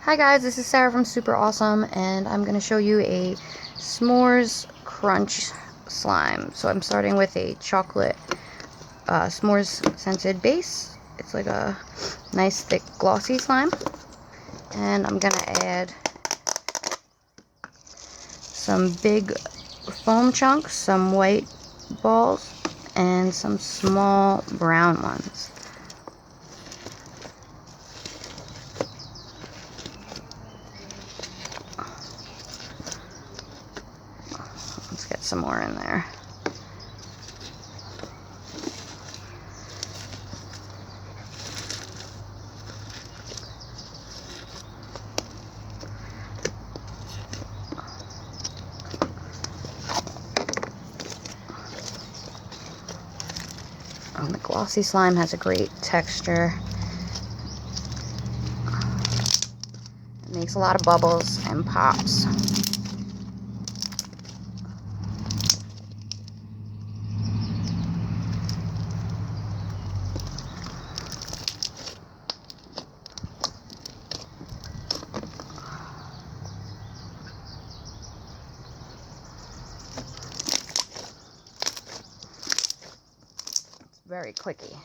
Hi guys, this is Sarah from Super Awesome, and I'm going to show you a s'mores crunch slime. So I'm starting with a chocolate s'mores scented base. It's like a nice thick glossy slime. And I'm going to add some big foam chunks, some white balls, and some small brown ones. Let's get some more in there. The glossy slime has a great texture. It makes a lot of bubbles and pops. Very clicky.